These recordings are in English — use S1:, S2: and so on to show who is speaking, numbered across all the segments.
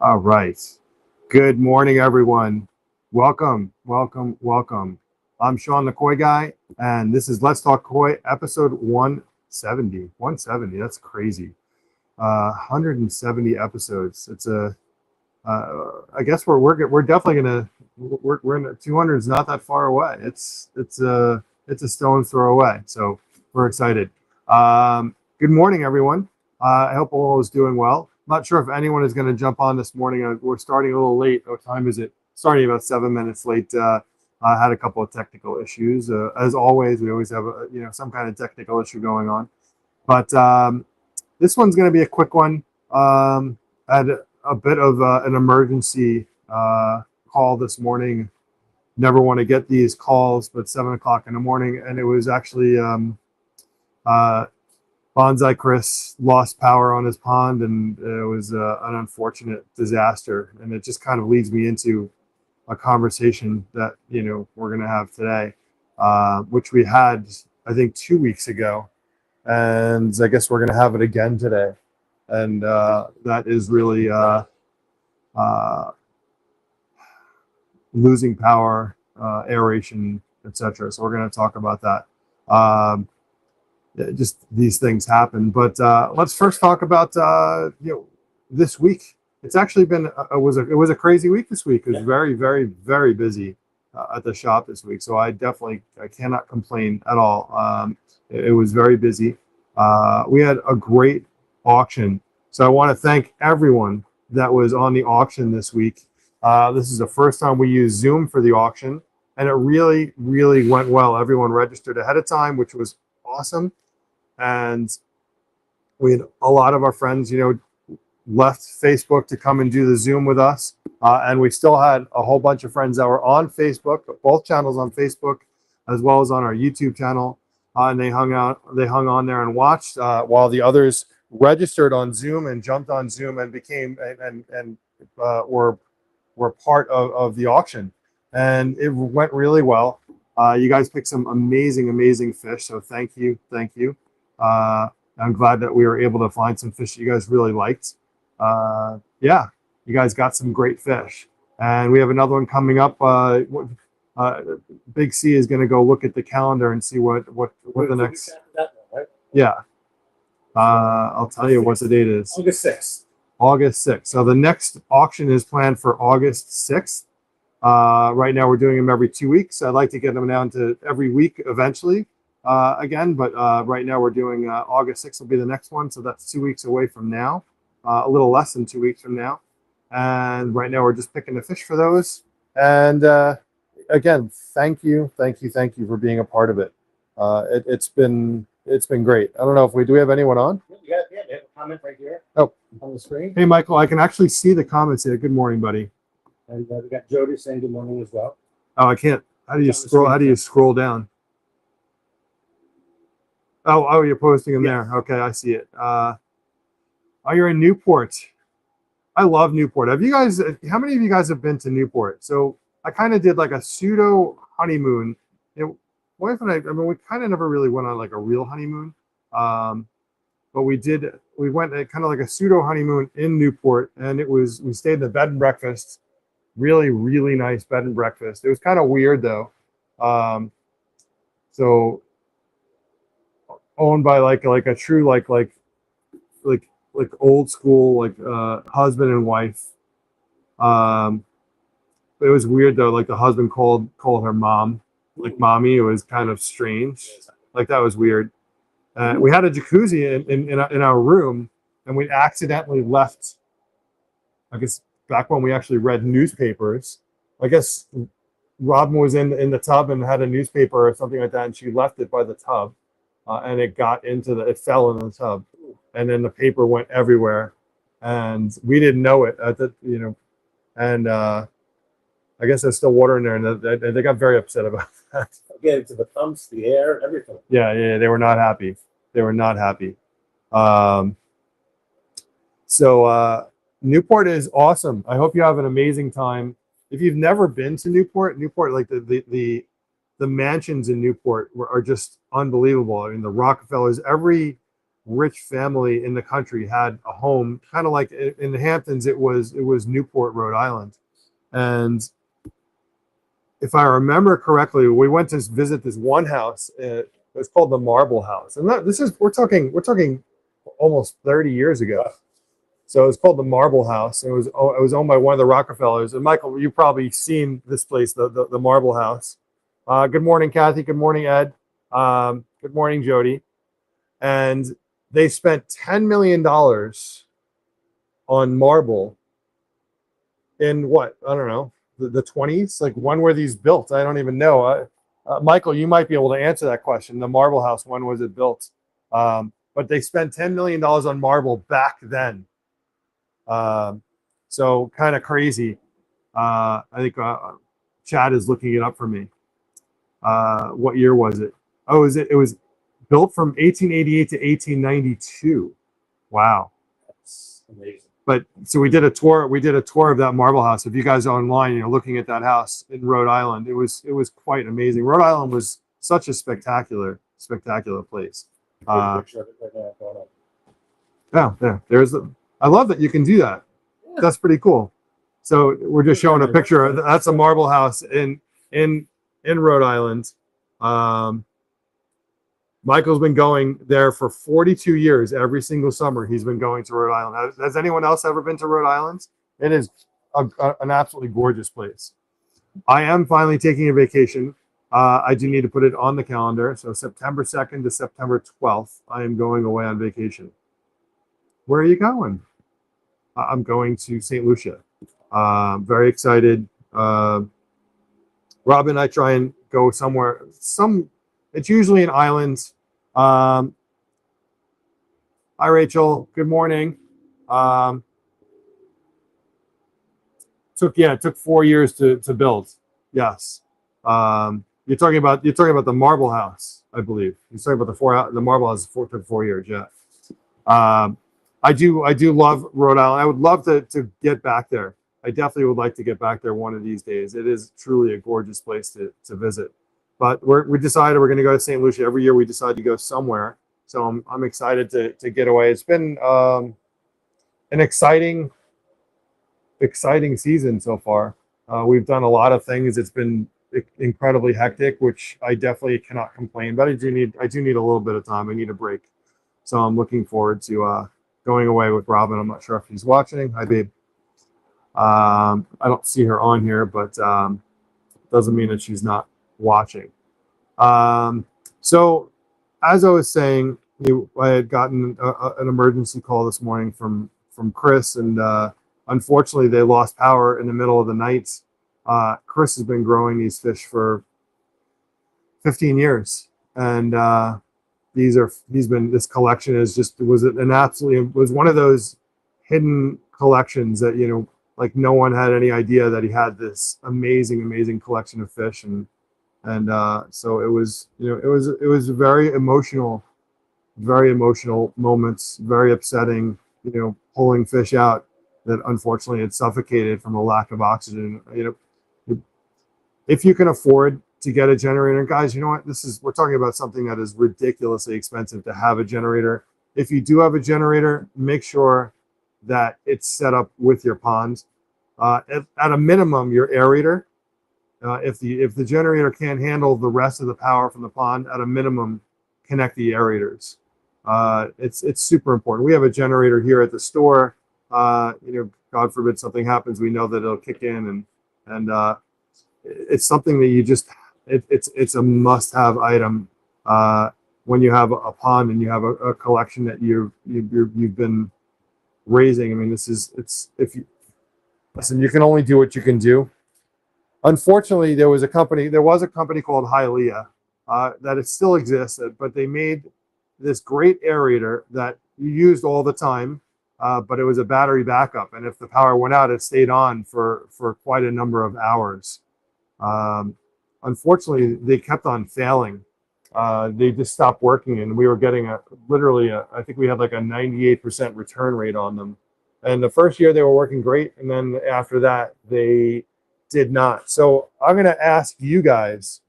S1: All right. Good morning, everyone. Welcome, welcome, welcome. I'm Shawn the Koi Guy, and this is Let's Talk Koi, episode 170. 170, that's crazy. 170 episodes. I guess we're definitely gonna we're in the 200 is not that far away. It's a stone's throw away. So we're excited. Good morning, everyone. I hope all is doing well. Not sure if anyone is going to jump on this morning. We're starting a little late. What time is it? Starting about 7 minutes late. I had a couple of technical issues. As always, we always have some kind of technical issue going on. But this one's going to be a quick one. I had a bit of an emergency call this morning. Never want to get these calls, but 7 o'clock in the morning, and it was actually Bonsai Chris lost power on his pond, and it was an unfortunate disaster. And it just kind of leads me into a conversation that we're going to have today, which we had I think 2 weeks ago, and I guess we're going to have it again today. And that is really losing power, aeration, etc. So we're going to talk about that. Just these things happen, but let's first talk about this week. It's actually been it was a crazy week this week. It was very, very, very busy at the shop this week. So I cannot complain at all. It was very busy. We had a great auction. So I want to thank everyone that was on the auction this week. This is the first time we used Zoom for the auction, and it really, really went well. Everyone registered ahead of time, which was awesome. And we had a lot of our friends, left Facebook to come and do the Zoom with us. And we still had a whole bunch of friends that were on Facebook, both channels on Facebook, as well as on our YouTube channel. And they hung on there and watched while the others registered on Zoom and jumped on Zoom and became and were part of the auction. And it went really well. You guys picked some amazing fish. So thank you. I'm glad that we were able to find some fish you guys really liked. Yeah, you guys got some great fish. And we have another one coming up. Big C is going to go look at the calendar and see what the next. Yeah. I'll tell you what the date is.
S2: August 6th.
S1: August 6th. So the next auction is planned for August 6th. Right now we're doing them every 2 weeks. I'd like to get them down to every week eventually again, but right now we're doing August 6th will be the next one. So that's 2 weeks away from now, a little less than 2 weeks from now. And right now we're just picking the fish for those. And again, thank you for being a part of it. It's been great. I don't know if do we have anyone on?
S2: You have a comment right here.
S1: Oh,
S2: on the screen.
S1: Hey, Michael, I can actually see the comments here. Good morning, buddy.
S2: And we got Jody saying good morning as well.
S1: Oh, I can't. How do you scroll down? Oh, you're posting them there. Okay, I see it. Oh, you're in Newport. I love Newport. How many of you guys have been to Newport? So I kind of did like a pseudo honeymoon. Wife and we kind of never really went on like a real honeymoon. But we went kind of like a pseudo honeymoon in Newport, and we stayed in the bed and breakfast. Really, really nice bed and breakfast. It was kind of weird though. So owned by like a true like old school husband and wife. It was weird though. Like the husband called her mom, like mommy. It was kind of strange. Like that was weird. We had a jacuzzi in our room, and we accidentally left. I guess back when we actually read newspapers. I guess Robin was in the tub and had a newspaper or something like that, and she left it by the tub, and it fell in the tub, and then the paper went everywhere, and we didn't know it and I guess there's still water in there, and they got very upset about that.
S2: Again, to the pumps, the air, everything.
S1: Yeah, they were not happy. So Newport is awesome. I hope you have an amazing time. If you've never been to Newport, like the mansions in Newport are just unbelievable. I mean, the Rockefellers, every rich family in the country had a home, kind of like in the Hamptons. It was Newport, Rhode Island, and if I remember correctly, we went to visit this one house. It's called the Marble House, and this is we're talking almost 30 years ago. So it's called the Marble House. It was owned by one of the Rockefellers. And Michael, you've probably seen this place, the Marble House. Good morning, Kathy. Good morning, Ed. Good morning, Jody. And they spent $10 million on marble in what? I don't know, the 20s? Like, when were these built? I don't even know. Michael, you might be able to answer that question. The Marble House, when was it built? But they spent $10 million on marble back then. So kind of crazy. I think Chad is looking it up for me. What year was it? Oh, it was built from 1888 to 1892. Wow.
S2: That's amazing.
S1: But so we did a tour of that Marble House. If you guys are online, looking at that house in Rhode Island, it was quite amazing. Rhode Island was such a spectacular place.
S2: Picture of it right now going on.
S1: Yeah, there's I love that you can do that.
S2: Yeah.
S1: That's pretty cool. So we're just showing a picture. That's a Marble House in Rhode Island. Michael's been going there for 42 years. Every single summer, he's been going to Rhode Island. Has anyone else ever been to Rhode Island? It is an absolutely gorgeous place. I am finally taking a vacation. I do need to put it on the calendar. So September 2nd to September 12th, I am going away on vacation. Where are you going? I'm going to St. Lucia. Very excited. Rob and I try and go somewhere. It's usually an island. Hi, Rachel. Good morning. It took 4 years to build. Yes. You're talking about the Marble House, I believe. You're talking about the Marble House took 4 years. Yeah. I do love Rhode Island. I would love to get back there. I definitely would like to get back there one of these days. It is truly a gorgeous place to visit. But we decided we're going to go to St. Lucia. Every year we decide to go somewhere. So I'm excited to get away. It's been an exciting season so far. We've done a lot of things. It's been incredibly hectic, which I definitely cannot complain. But I do need a little bit of time. I need a break. So I'm looking forward to going away with Robin. I'm not sure if he's watching. Hi, babe. I don't see her on here, but doesn't mean that she's not watching. So as I was saying, I had gotten an emergency call this morning from Chris, and unfortunately they lost power in the middle of the night. Chris has been growing these fish for 15 years, and this collection was one of those hidden collections that like no one had any idea that he had this amazing collection of fish, and so it was very emotional moments, very upsetting, pulling fish out that unfortunately had suffocated from a lack of oxygen. If you can afford to get a generator, and guys, you know what, we're talking about something that is ridiculously expensive to have a generator. If you do have a generator, make sure that it's set up with your pond. At a minimum, your aerator. If the generator can't handle the rest of the power from the pond, at a minimum, connect the aerators. It's super important. We have a generator here at the store. God forbid something happens, we know that it'll kick in, and it's something that it's a must-have item when you have a pond and you have a collection that you've been raising. I mean, listen, you can only do what you can do. Unfortunately, there was a company called Hylia that it still existed, but they made this great aerator that you used all the time, but it was a battery backup, and if the power went out, it stayed on for quite a number of hours. Unfortunately, they kept on failing. They just stopped working, and we were getting I think we had like a 98% return rate on them. And the first year they were working great, and then after that they did not. So I'm going to ask you guys,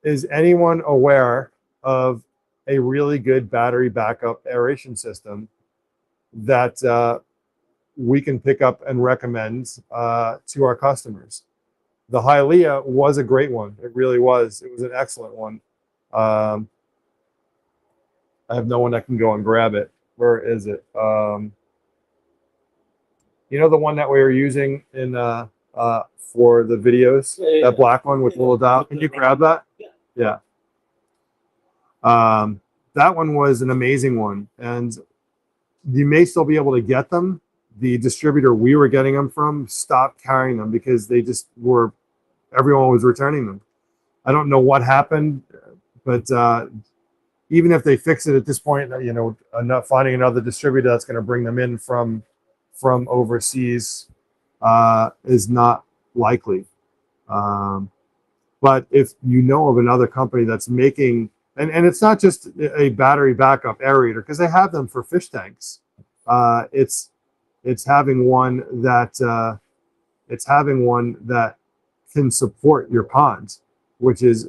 S1: is anyone aware of a really good battery backup aeration system that we can pick up and recommend to our customers. The Hylia was a great one. It really was. It was an excellent one. I have no one that can go and grab it. Where is it? You know the one that we were using in for the videos?
S2: Yeah.
S1: That black one with the little dial. Can you grab that? Yeah. That one was an amazing one. And you may still be able to get them. The distributor we were getting them from stopped carrying them because they just were, everyone was returning them. I don't know what happened, but even if they fix it at this point, you know, finding another distributor that's going to bring them in from overseas is not likely. But if you know of another company that's making, and it's not just a battery backup aerator, because they have them for fish tanks. It's having one that can support your ponds, which is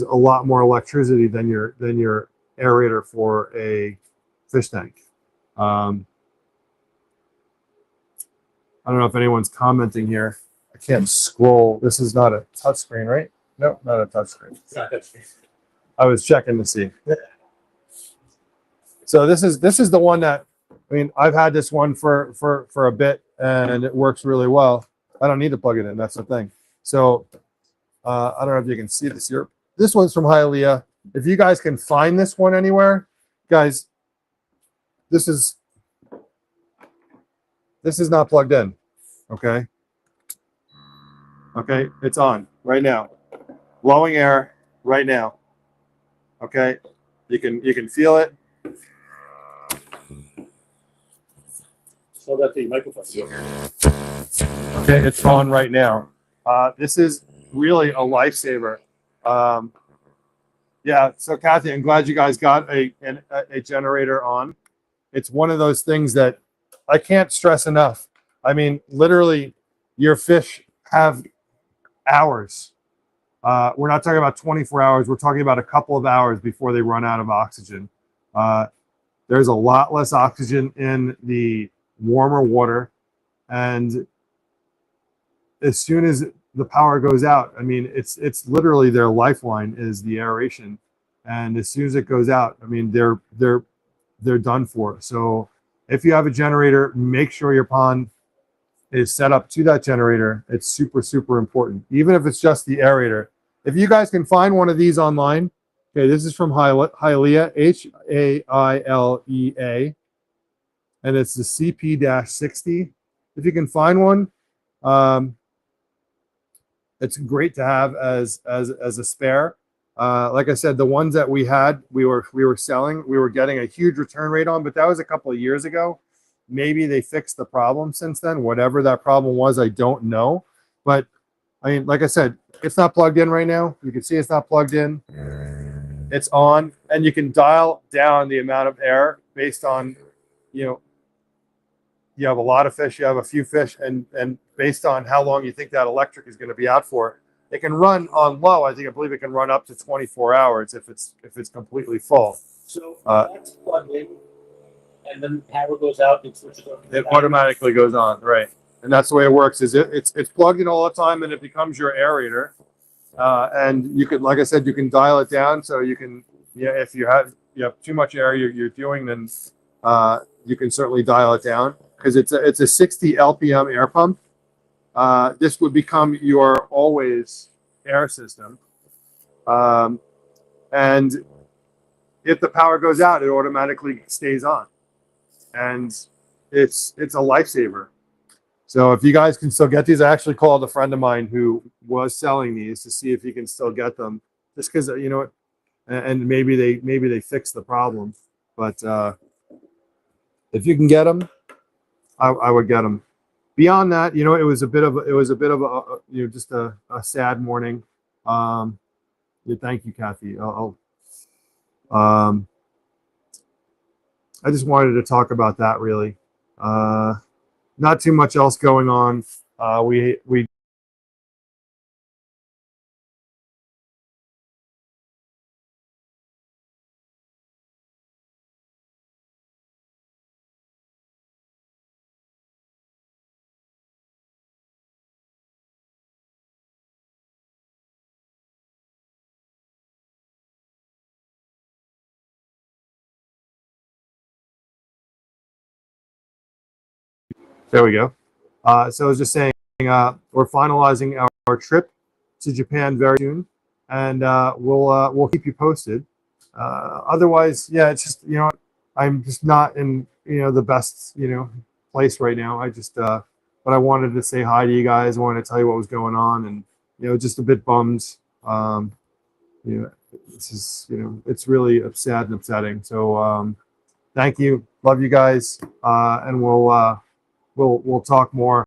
S1: a lot more electricity than your aerator for a fish tank. I don't know if anyone's commenting here. I can't scroll. This is not a touch screen, right? No, not a touch screen. I was checking to see. So this is the one that, I mean, I've had this one for a bit and it works really well. I don't need to plug it in. That's the thing. So I don't know if you can see this here. This one's from Hylia. If you guys can find this one anywhere, guys, this is not plugged in. Okay. Okay, it's on right now. Blowing air right now. Okay, you can feel it.
S2: So that the microphone.
S1: Okay, it's on right now. This is really a lifesaver. Yeah, so Kathy, I'm glad you guys got a generator on. It's one of those things that I can't stress enough. I mean, literally, your fish have hours. We're not talking about 24 hours. We're talking about a couple of hours before they run out of oxygen. There's a lot less oxygen in the warmer water. And as soon as the power goes out, I mean, it's literally their lifeline is the aeration. And as soon as it goes out, I mean, they're done for. So if you have a generator, make sure your pond is set up to that generator. It's super, super important. Even if it's just the aerator. If you guys can find one of these online, okay, this is from Hylia, H-A-I-L-E-A, and it's the CP-60. If you can find one, it's great to have as a spare. Like I said, the ones that we had, we were selling, we were getting a huge return rate on, but that was a couple of years ago. Maybe they fixed the problem since then. Whatever that problem was, I don't know. But I mean, like I said, it's not plugged in right now. You can see it's not plugged in. It's on, and you can dial down the amount of air based on, you know, you have a lot of fish, you have a few fish, and based on how long you think that electric is going to be out for. It can run on low. I believe it can run up to 24 hours if it's completely full.
S2: So that's plugged in, and then power goes out. It switches over.
S1: It automatically goes on, right? And that's the way it works. Is it's plugged in all the time, and it becomes your aerator. And you can, like I said, you can dial it down. So you can, yeah, if you have too much air you're doing, then you can certainly dial it down because it's a 60 LPM air pump. This would become your always air system. And if the power goes out, it automatically stays on. And it's a lifesaver. So if you guys can still get these, I actually called a friend of mine who was selling these to see if he can still get them, just because, you know, and maybe they fixed the problem. But if you can get them, I would get them. Beyond that, you know, it was a bit of a you know, just a sad morning. Yeah, thank you, Kathy. I just wanted to talk about that really. Not too much else going on. We There we go. So I was just saying, we're finalizing our trip to Japan very soon, and we'll keep you posted. Otherwise, yeah, it's just I'm just not in the best place right now. I just but I wanted to say hi to you guys. I wanted to tell you what was going on, and just a bit bummed. Um, you know, this is it's really sad and upsetting. So thank you, love you guys, and we'll talk more